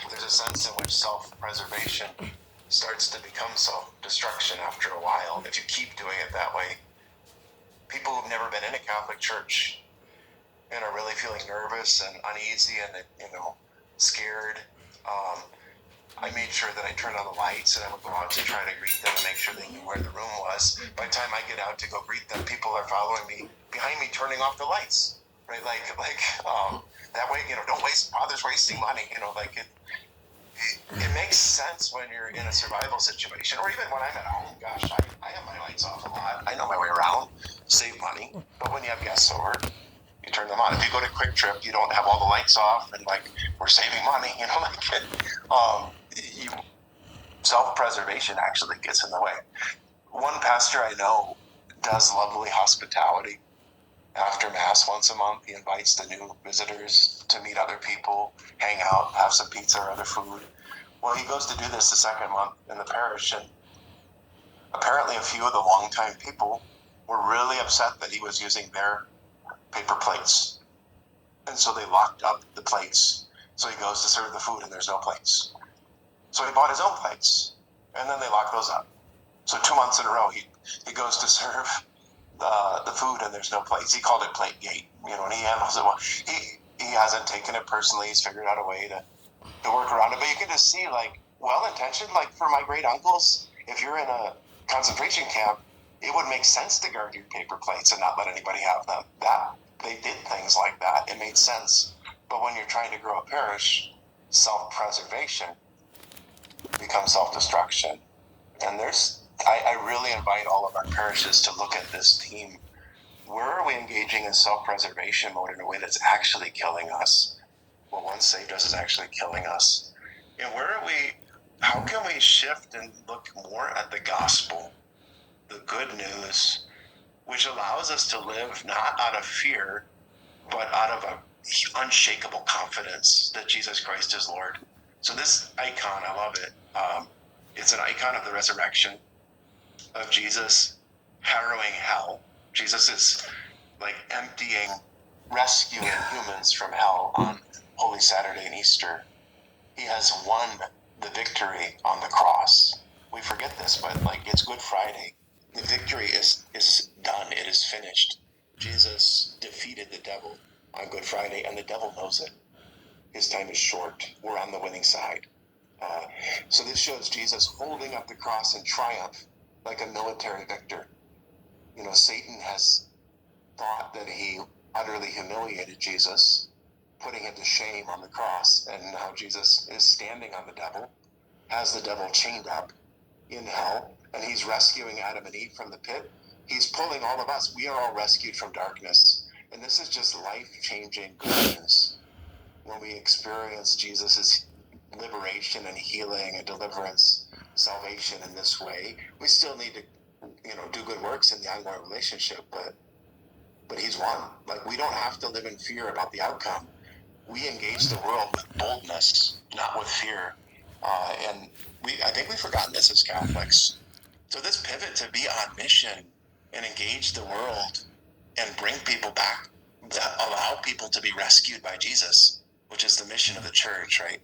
there's a sense in which self-preservation starts to become self-destruction after a while if you keep doing it that way. People who've never been in a Catholic church and are really feeling nervous and uneasy and, scared, I made sure that I turned on the lights and I would go out to try to greet them and make sure they knew where the room was. By the time I get out to go greet them, people are following me behind me, turning off the lights, right? That way, don't waste, Father's wasting money, it makes sense when you're in a survival situation, or even when I'm at home. Gosh, I have my lights off a lot. I know my way around, save money. But when you have guests over, you turn them on. If you go to Quick Trip, you don't have all the lights off, and we're saving money. Self-preservation actually gets in the way. One pastor I know does lovely hospitality. After Mass once a month, he invites the new visitors to meet other people, hang out, have some pizza or other food. Well, he goes to do this the second month in the parish, and apparently a few of the longtime people were really upset that he was using their paper plates. And so they locked up the plates. So he goes to serve the food and there's no plates. So he bought his own plates, and then they lock those up. So 2 months in a row, he goes to serve the food and there's no plates. He called it Plategate, and he handles it well. He hasn't taken it personally. He's figured out a way to work around it. But you can just see, well-intentioned, for my great uncles, if you're in a concentration camp, it would make sense to guard your paper plates and not let anybody have them. They did things like that. It made sense. But when you're trying to grow a parish, self-preservation becomes self-destruction. And I really invite all of our parishes to look at this theme. Where are we engaging in self-preservation mode in a way that's actually killing us? What once saved us is actually killing us. And how can we shift and look more at the gospel, the good news, which allows us to live not out of fear, but out of an unshakable confidence that Jesus Christ is Lord. So this icon, I love it. It's an icon of the resurrection of Jesus harrowing hell. Jesus is rescuing humans from hell on Holy Saturday and Easter. He has won the victory on the cross. We forget this, but it's Good Friday. The victory is done. It is finished. Jesus defeated the devil on Good Friday, and the devil knows it. His time is short. We're on the winning side. So this shows Jesus holding up the cross in triumph like a military victor. Satan has thought that he utterly humiliated Jesus, putting him to shame on the cross, and now Jesus is standing on the devil, has the devil chained up in hell, and he's rescuing Adam and Eve from the pit. He's pulling all of us. We are all rescued from darkness. And this is just life-changing good news. When we experience Jesus' liberation and healing and deliverance, salvation in this way, we still need to, do good works in the ongoing relationship, but he's won. We don't have to live in fear about the outcome. We engage the world with boldness, not with fear. And I think we've forgotten this as Catholics. So this pivot to be on mission and engage the world and bring people back, allow people to be rescued by Jesus, which is the mission of the church, right?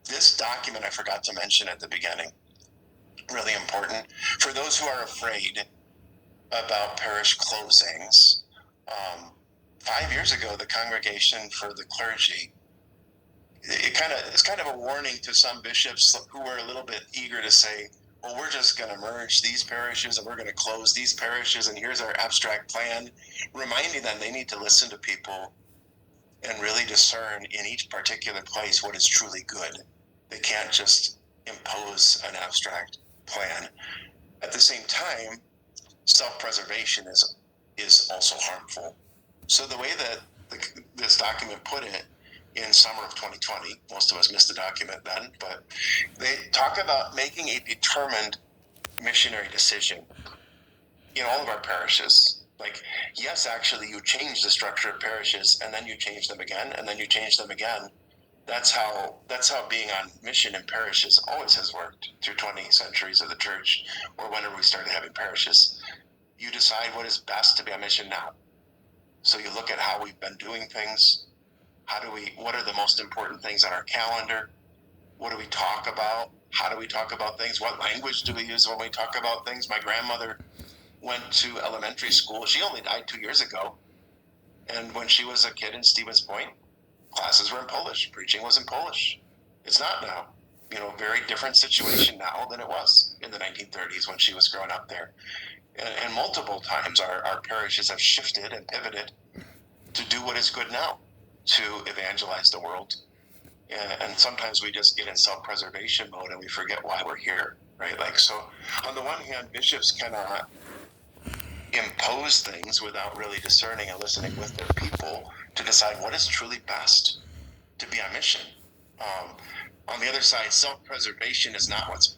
This document I forgot to mention at the beginning, really important. For those who are afraid about parish closings, 5 years ago, the Congregation for the Clergy, it's kind of a warning to some bishops who were a little bit eager to say, well, we're just going to merge these parishes and we're going to close these parishes and here's our abstract plan, reminding them they need to listen to people and really discern in each particular place what is truly good. They can't just impose an abstract plan. At the same time, self-preservation is also harmful. So the way that this document put it in summer of 2020, most of us missed the document then, but they talk about making a determined missionary decision in all of our parishes. Yes, actually, you change the structure of parishes, and then you change them again, and then you change them again. That's how being on mission in parishes always has worked through 20 centuries of the church, or whenever we started having parishes. You decide what is best to be on mission now. So you look at how we've been doing things. What are the most important things on our calendar? What do we talk about? How do we talk about things? What language do we use when we talk about things? My grandmother went to elementary school. She only died 2 years ago. And when she was a kid in Stevens Point, classes were in Polish. Preaching was in Polish. It's not now. Very different situation now than it was in the 1930s when she was growing up there. And multiple times our parishes have shifted and pivoted to do what is good now, to evangelize the world. And sometimes we just get in self-preservation mode and we forget why we're here, right? So on the one hand, bishops cannot impose things without really discerning and listening with their people to decide what is truly best to be on mission. On the other side, self-preservation is not what's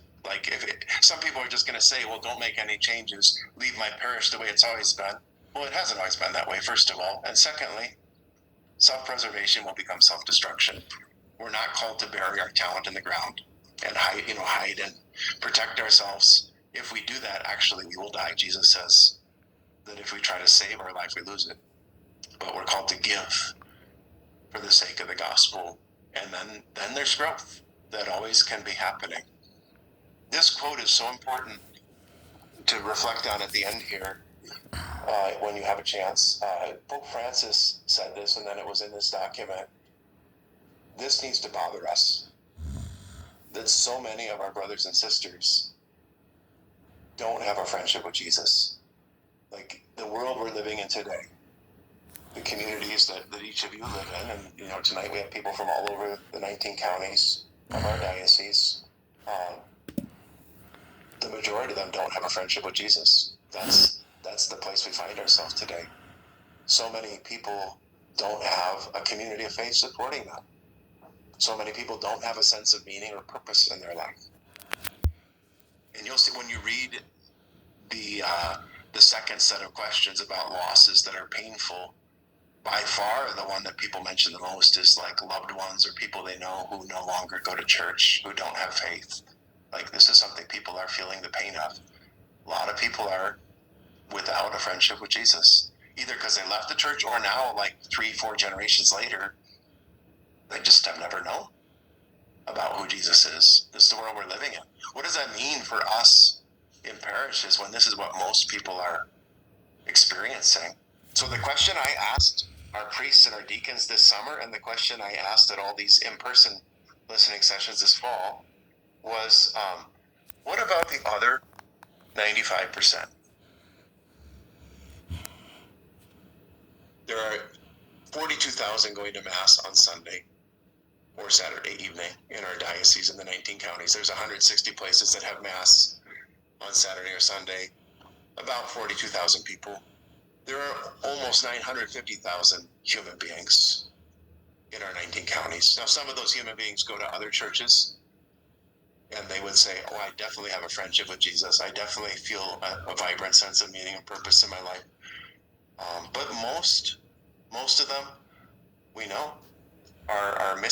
some people are just going to say, well, don't make any changes, leave my parish the way it's always been. Well, it hasn't always been that way, first of all. And secondly, self-preservation will become self-destruction. We're not called to bury our talent in the ground and hide and protect ourselves. If we do that, actually, we will die. Jesus says that if we try to save our life, we lose it. But we're called to give for the sake of the gospel. And then there's growth that always can be happening. This quote is so important to reflect on at the end here when you have a chance. Pope Francis said this, and then it was in this document. This needs to bother us, that so many of our brothers and sisters don't have a friendship with Jesus. The world we're living in today, the communities that each of you live in, and tonight we have people from all over the 19 counties of our diocese. The majority of them don't have a friendship with Jesus. That's the place we find ourselves today. So many people don't have a community of faith supporting them. So many people don't have a sense of meaning or purpose in their life. And you'll see when you read the second set of questions about losses that are painful, by far the one that people mention the most is loved ones or people they know who no longer go to church, who don't have faith. This is something people are feeling the pain of. A lot of people are without a friendship with Jesus, either because they left the church or now, 3-4 generations later, they just have never known about who Jesus is. This is the world we're living in. What does that mean for us in parishes when this is what most people are experiencing? So the question I asked our priests and our deacons this summer, and the question I asked at all these in-person listening sessions this fall, was, what about the other 95%? There are 42,000 going to Mass on Sunday or Saturday evening in our diocese in the 19 counties. There's 160 places that have Mass on Saturday or Sunday, about 42,000 people. There are almost 950,000 human beings in our 19 counties. Now, some of those human beings go to other churches, and they would say, I definitely have a friendship with Jesus. I definitely feel a vibrant sense of meaning and purpose in my life. But most of them, we know, are missing